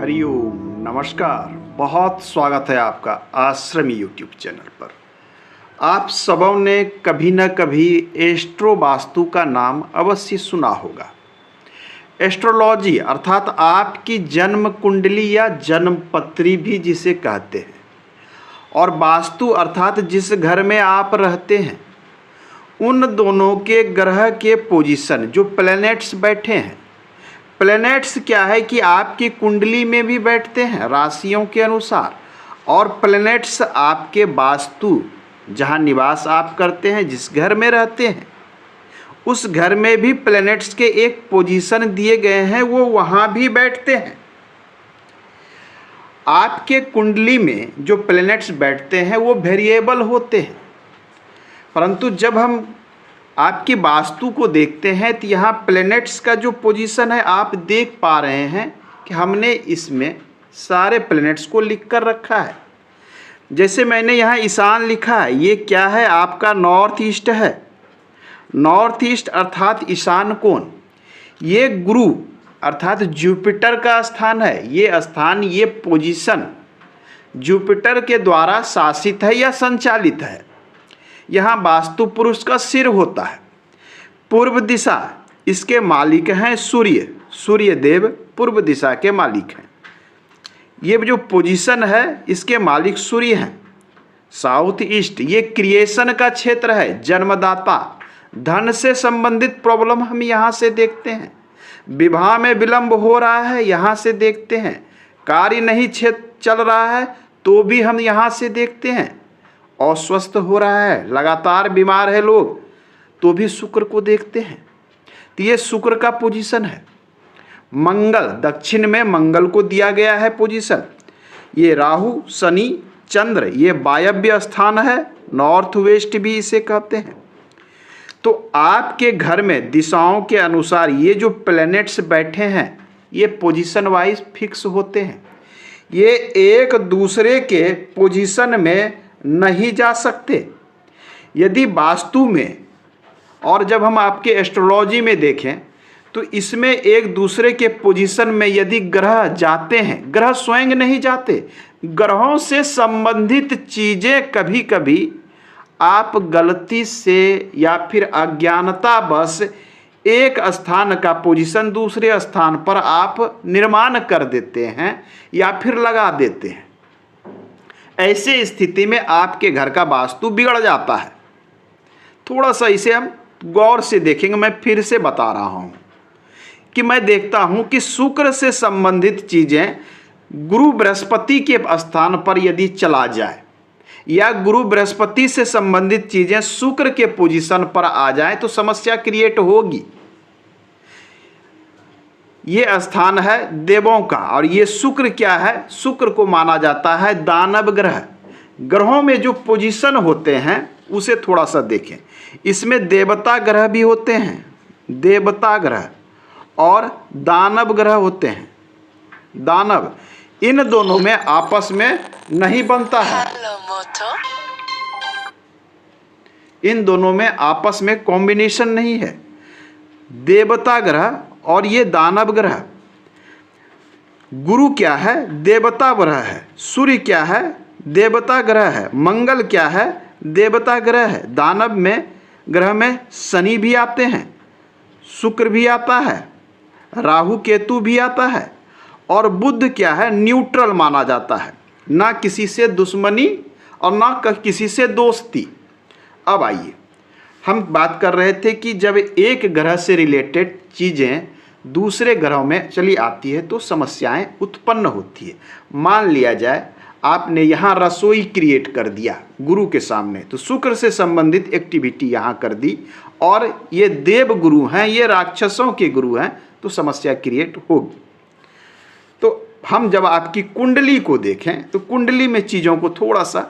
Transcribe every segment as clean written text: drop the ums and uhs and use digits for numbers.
हरिओम नमस्कार। बहुत स्वागत है आपका आश्रमी यूट्यूब चैनल पर। आप सबों ने कभी न कभी एस्ट्रो वास्तु का नाम अवश्य सुना होगा। एस्ट्रोलॉजी अर्थात आपकी जन्म कुंडली या जन्म पत्री भी जिसे कहते हैं, और वास्तु अर्थात जिस घर में आप रहते हैं उन दोनों के ग्रह के पोजीशन, जो प्लैनेट्स बैठे हैं। प्लैनेट्स क्या है कि आपकी कुंडली में भी बैठते हैं राशियों के अनुसार, और प्लैनेट्स आपके वास्तु जहाँ निवास आप करते हैं, जिस घर में रहते हैं उस घर में भी प्लैनेट्स के एक पोजीशन दिए गए हैं, वो वहाँ भी बैठते हैं। आपके कुंडली में जो प्लैनेट्स बैठते हैं वो वेरिएबल होते हैं, परंतु जब हम आपकी वास्तु को देखते हैं तो यहाँ प्लैनेट्स का जो पोजीशन है आप देख पा रहे हैं कि हमने इसमें सारे प्लैनेट्स को लिख कर रखा है। जैसे मैंने यहाँ ईशान लिखा है, ये क्या है? आपका नॉर्थ ईस्ट है। नॉर्थ ईस्ट अर्थात ईशान कोण। ये गुरु अर्थात जुपिटर का स्थान है। ये स्थान, ये पोजीशन जुपिटर के द्वारा शासित है या संचालित है। यहाँ वास्तु पुरुष का सिर होता है। पूर्व दिशा, इसके मालिक हैं सूर्य। सूर्य देव पूर्व दिशा के मालिक हैं। ये जो पोजीशन है इसके मालिक सूर्य हैं। साउथ ईस्ट, ये क्रिएशन का क्षेत्र है, जन्मदाता। धन से संबंधित प्रॉब्लम हम यहाँ से देखते हैं। विवाह में विलंब हो रहा है, यहाँ से देखते हैं। कार्य नहीं चल रहा है तो भी हम यहाँ से देखते हैं। अस्वस्थ हो रहा है, लगातार बीमार है लोग, तो भी शुक्र को देखते हैं। तो ये शुक्र का पोजीशन है। मंगल, दक्षिण में मंगल को दिया गया है पोजीशन। ये राहु, शनि, चंद्र, ये वायव्य स्थान है, नॉर्थ वेस्ट भी इसे कहते हैं। तो आपके घर में दिशाओं के अनुसार ये जो प्लैनेट्स बैठे हैं ये पोजीशन वाइज फिक्स होते हैं। ये एक दूसरे के पोजीशन में नहीं जा सकते। यदि वास्तु में और जब हम आपके एस्ट्रोलॉजी में देखें तो इसमें एक दूसरे के पोजीशन में यदि ग्रह जाते हैं, ग्रह स्वयं नहीं जाते, ग्रहों से संबंधित चीज़ें कभी कभी आप गलती से या फिर अज्ञानतावश एक स्थान का पोजीशन दूसरे स्थान पर आप निर्माण कर देते हैं या फिर लगा देते हैं। ऐसे स्थिति में आपके घर का वास्तु बिगड़ जाता है। थोड़ा सा इसे हम गौर से देखेंगे। मैं फिर से बता रहा हूँ कि मैं देखता हूँ कि शुक्र से संबंधित चीज़ें गुरु बृहस्पति के स्थान पर यदि चला जाए या गुरु बृहस्पति से संबंधित चीज़ें शुक्र के पोजीशन पर आ जाए तो समस्या क्रिएट होगी। ये स्थान है देवों का, और ये शुक्र क्या है? शुक्र को माना जाता है दानव ग्रह। ग्रहों में जो पोजीशन होते हैं उसे थोड़ा सा देखें। इसमें देवता ग्रह भी होते हैं, देवता ग्रह, और दानव ग्रह होते हैं। दानव, इन दोनों में आपस में नहीं बनता है। इन दोनों में आपस में कॉम्बिनेशन नहीं है। देवता ग्रह और ये दानव ग्रह। गुरु क्या है? देवता ग्रह है। सूर्य क्या है? देवता ग्रह है। मंगल क्या है? देवता ग्रह है। दानव में ग्रह में शनि भी आते हैं, शुक्र भी आता है, राहु केतु भी आता है, और बुध क्या है? न्यूट्रल माना जाता है, ना किसी से दुश्मनी और ना किसी से दोस्ती। अब आइए, हम बात कर रहे थे कि जब एक ग्रह से रिलेटेड चीज़ें दूसरे ग्रहों में चली आती है तो समस्याएं उत्पन्न होती है। मान लिया जाए आपने यहाँ रसोई क्रिएट कर दिया गुरु के सामने, तो शुक्र से संबंधित एक्टिविटी यहाँ कर दी, और ये देव गुरु हैं, ये राक्षसों के गुरु हैं, तो समस्या क्रिएट होगी। तो हम जब आपकी कुंडली को देखें तो कुंडली में चीज़ों को थोड़ा सा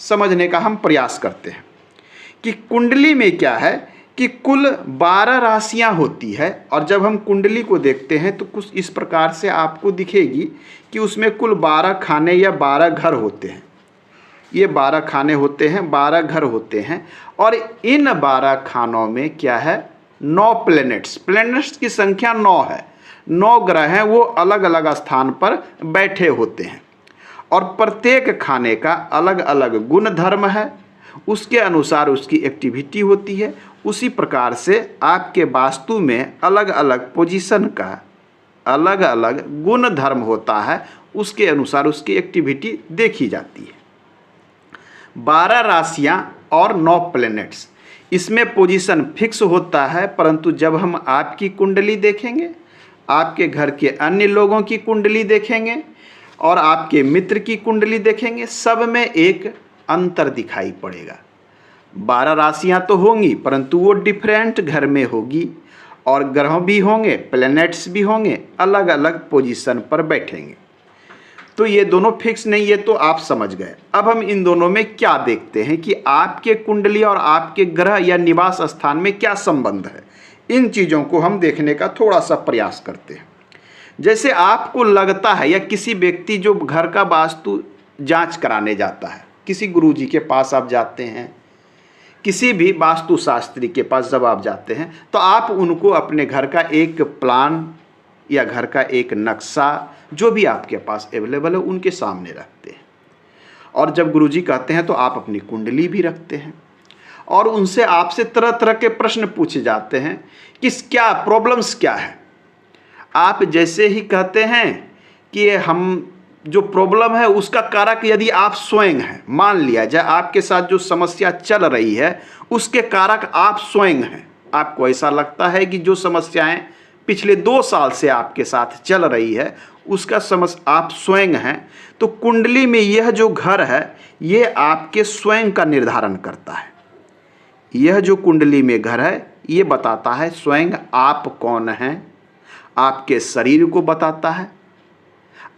समझने का हम प्रयास करते हैं कि कुंडली में क्या है कि कुल 12 राशियां होती है, और जब हम कुंडली को देखते हैं तो कुछ इस प्रकार से आपको दिखेगी कि उसमें कुल 12 खाने या 12 घर होते हैं। ये 12 खाने होते हैं, 12 घर होते हैं, और इन 12 खानों में क्या है? 9 प्लैनेट्स। प्लैनेट्स की संख्या 9 है। 9 ग्रह हैं वो अलग अलग स्थान पर बैठे होते हैं और प्रत्येक खाने का अलग अलग गुण धर्म है, उसके अनुसार उसकी एक्टिविटी होती है। उसी प्रकार से आपके वास्तु में अलग अलग पोजीशन का अलग अलग गुण धर्म होता है, उसके अनुसार उसकी एक्टिविटी देखी जाती है। 12 राशियां और 9 प्लैनेट्स, इसमें पोजीशन फिक्स होता है, परंतु जब हम आपकी कुंडली देखेंगे, आपके घर के अन्य लोगों की कुंडली देखेंगे और आपके मित्र की कुंडली देखेंगे, सब में एक अंतर दिखाई पड़ेगा। 12 राशियां तो होंगी परंतु वो डिफरेंट घर में होगी और ग्रह भी होंगे, प्लैनेट्स भी होंगे, अलग अलग पोजीशन पर बैठेंगे। तो ये दोनों फिक्स नहीं, ये तो आप समझ गए। अब हम इन दोनों में क्या देखते हैं कि आपके कुंडली और आपके ग्रह या निवास स्थान में क्या संबंध है। इन चीज़ों को हम देखने का थोड़ा सा प्रयास करते हैं। जैसे आपको लगता है या किसी व्यक्ति जो घर का वास्तु जांच कराने जाता है, किसी गुरुजी के पास आप जाते हैं, किसी भी वास्तुशास्त्री के पास जब आप जाते हैं तो आप उनको अपने घर का एक प्लान या घर का एक नक्शा जो भी आपके पास अवेलेबल है उनके सामने रखते हैं। और जब गुरुजी कहते हैं तो आप अपनी कुंडली भी रखते हैं और उनसे आपसे तरह तरह के प्रश्न पूछे जाते हैं कि क्या प्रॉब्लम्स क्या है। आप जैसे ही कहते हैं कि हम जो प्रॉब्लम है उसका कारक यदि आप स्वयं हैं, मान लिया जाए आपके साथ जो समस्या चल रही है उसके कारक आप स्वयं हैं, आपको ऐसा लगता है कि जो समस्याएं पिछले 2 साल से आपके साथ चल रही है उसका समस्या आप स्वयं हैं, तो कुंडली में यह जो घर है ये आपके स्वयं का निर्धारण करता है। यह जो कुंडली में घर है ये बताता है स्वयं आप कौन हैं, आपके शरीर को बताता है।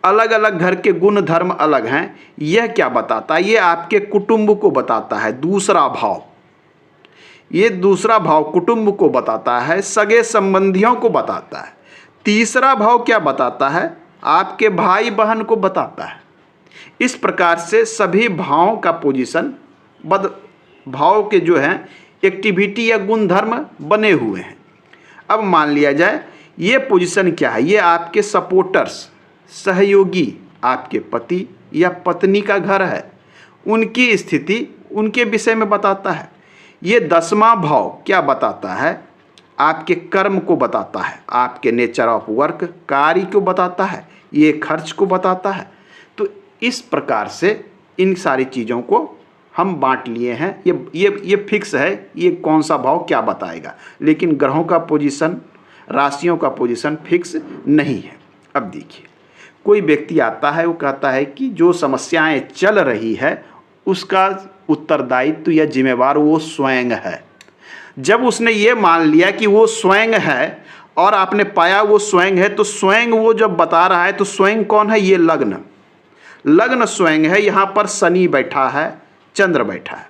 अलग अलग घर के गुण धर्म अलग हैं। यह क्या बताता है, ये आपके कुटुंब को बताता है, दूसरा भाव। ये दूसरा भाव कुटुंब को बताता है, सगे संबंधियों को बताता है। तीसरा भाव क्या बताता है, आपके भाई बहन को बताता है। इस प्रकार से सभी भावों का पोजीशन भाव के जो हैं एक्टिविटी या गुण धर्म बने हुए हैं। अब मान लिया जाए ये पोजीशन क्या है, ये आपके सपोर्टर्स, सहयोगी, आपके पति या पत्नी का घर है, उनकी स्थिति उनके विषय में बताता है। ये 10वां भाव क्या बताता है, आपके कर्म को बताता है, आपके नेचर ऑफ वर्क, कार्य को बताता है, ये खर्च को बताता है। तो इस प्रकार से इन सारी चीज़ों को हम बांट लिए हैं। ये फिक्स है ये कौन सा भाव क्या बताएगा, लेकिन ग्रहों का पोजीशन, राशियों का पोजीशन फिक्स नहीं है। अब देखिए, कोई व्यक्ति आता है वो कहता है कि जो समस्याएं चल रही है उसका उत्तरदायित्व या जिम्मेवार वो स्वयं है। जब उसने ये मान लिया कि वो स्वयं है और आपने पाया वो स्वयं है, तो स्वयं वो जब बता रहा है तो स्वयं कौन है, ये लग्न स्वयं है। यहाँ पर शनि बैठा है, चंद्र बैठा है,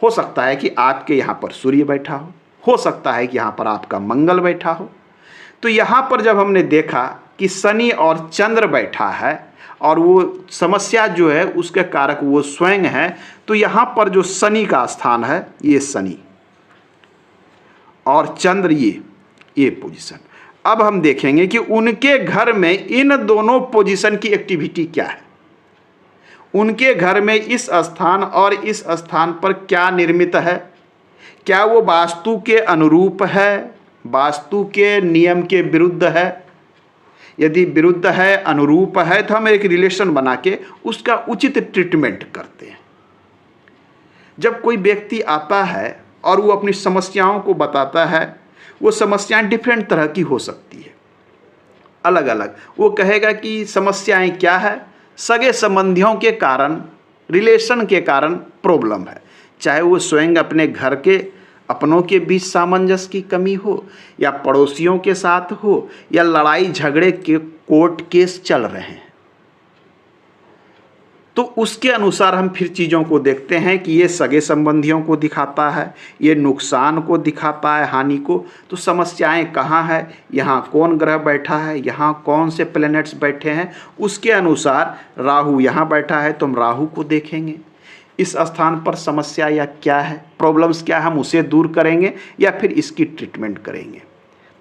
हो सकता है कि आपके यहाँ पर सूर्य बैठा हो सकता है कि यहाँ पर आपका मंगल बैठा हो। तो यहाँ पर जब हमने देखा कि शनि और चंद्र बैठा है और वो समस्या जो है उसके कारक वो स्वयं है, तो यहाँ पर जो शनि का स्थान है ये शनि और चंद्र ये पोजीशन। अब हम देखेंगे कि उनके घर में इन दोनों पोजीशन की एक्टिविटी क्या है, उनके घर में इस स्थान और इस स्थान पर क्या निर्मित है, क्या वो वास्तु के अनुरूप है, वास्तु के नियम के विरुद्ध है। यदि विरुद्ध है, अनुरूप है, तो हम एक रिलेशन बना के उसका उचित ट्रीटमेंट करते हैं। जब कोई व्यक्ति आता है और वो अपनी समस्याओं को बताता है, वो समस्याएं डिफरेंट तरह की हो सकती है, अलग अलग। वो कहेगा कि समस्याएं क्या है, सगे संबंधियों के कारण, रिलेशन के कारण प्रॉब्लम है, चाहे वो स्वयं अपने घर के अपनों के बीच सामंजस्य की कमी हो या पड़ोसियों के साथ हो या लड़ाई झगड़े के कोर्ट केस चल रहे हैं। तो उसके अनुसार हम फिर चीज़ों को देखते हैं कि ये सगे संबंधियों को दिखाता है, ये नुकसान को दिखाता है, हानि को। तो समस्याएं कहाँ है, यहाँ कौन ग्रह बैठा है, यहाँ कौन से प्लैनेट्स बैठे हैं, उसके अनुसार राहु यहाँ बैठा है तो हम राहु को देखेंगे, इस स्थान पर समस्या या क्या है, प्रॉब्लम्स क्या है, हम उसे दूर करेंगे या फिर इसकी ट्रीटमेंट करेंगे।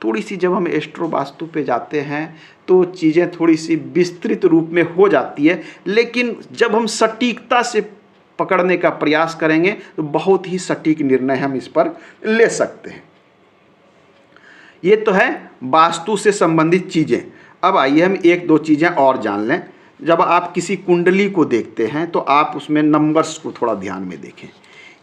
तो थोड़ी सी जब हम एस्ट्रो वास्तु पे जाते हैं तो चीज़ें थोड़ी सी विस्तृत रूप में हो जाती है, लेकिन जब हम सटीकता से पकड़ने का प्रयास करेंगे तो बहुत ही सटीक निर्णय हम इस पर ले सकते हैं। ये तो है वास्तु से संबंधित चीज़ें। अब आइए हम एक दो चीज़ें और जान लें। जब आप किसी कुंडली को देखते हैं तो आप उसमें नंबर्स को थोड़ा ध्यान में देखें।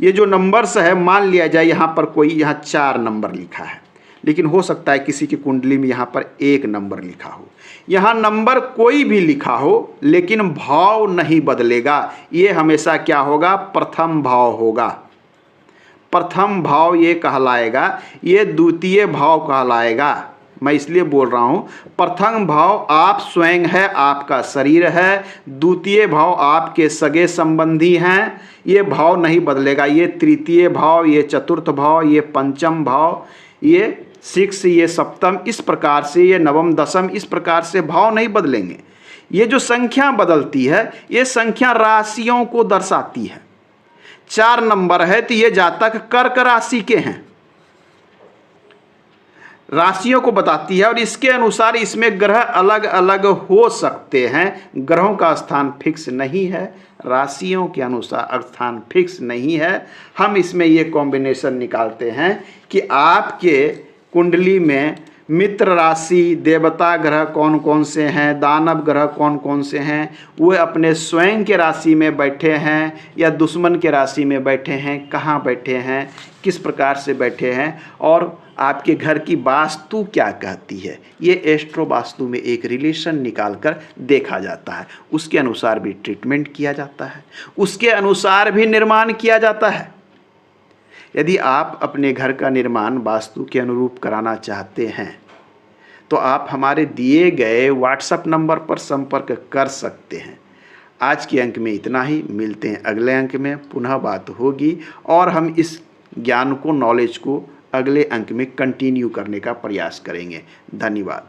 ये जो नंबर्स है, मान लिया जाए यहाँ पर कोई यहाँ 4 नंबर लिखा है, लेकिन हो सकता है किसी की कुंडली में यहाँ पर 1 नंबर लिखा हो। यहाँ नंबर कोई भी लिखा हो, लेकिन भाव नहीं बदलेगा। ये हमेशा क्या होगा? प्रथम भाव होगा। प्रथम भाव ये कहलाएगा, ये द्वितीय भाव कहलाएगा। मैं इसलिए बोल रहा हूँ, प्रथम भाव आप स्वयं है, आपका शरीर है। द्वितीय भाव आपके सगे संबंधी हैं, ये भाव नहीं बदलेगा। ये तृतीय भाव, ये चतुर्थ भाव, ये पंचम भाव, ये 6, ये सप्तम, इस प्रकार से ये नवम दशम, इस प्रकार से भाव नहीं बदलेंगे। ये जो संख्या बदलती है, ये संख्या राशियों को दर्शाती है। 4 नंबर है तो ये जातक कर्क राशि के हैं, राशियों को बताती है, और इसके अनुसार इसमें ग्रह अलग अलग हो सकते हैं। ग्रहों का स्थान फिक्स नहीं है, राशियों के अनुसार स्थान फिक्स नहीं है। हम इसमें ये कॉम्बिनेशन निकालते हैं कि आपके कुंडली में मित्र राशि, देवता ग्रह कौन कौन से हैं, दानव ग्रह कौन कौन से हैं, वे अपने स्वयं के राशि में बैठे हैं या दुश्मन के राशि में बैठे हैं, कहाँ बैठे हैं, किस प्रकार से बैठे हैं, और आपके घर की वास्तु क्या कहती है। ये एस्ट्रो वास्तु में एक रिलेशन निकाल कर देखा जाता है। उसके अनुसार भी ट्रीटमेंट किया जाता है, उसके अनुसार भी निर्माण किया जाता है। यदि आप अपने घर का निर्माण वास्तु के अनुरूप कराना चाहते हैं तो आप हमारे दिए गए व्हाट्सएप नंबर पर संपर्क कर सकते हैं। आज के अंक में इतना ही, मिलते हैं अगले अंक में। पुनः बात होगी और हम इस ज्ञान को, नॉलेज को अगले अंक में कंटिन्यू करने का प्रयास करेंगे। धन्यवाद।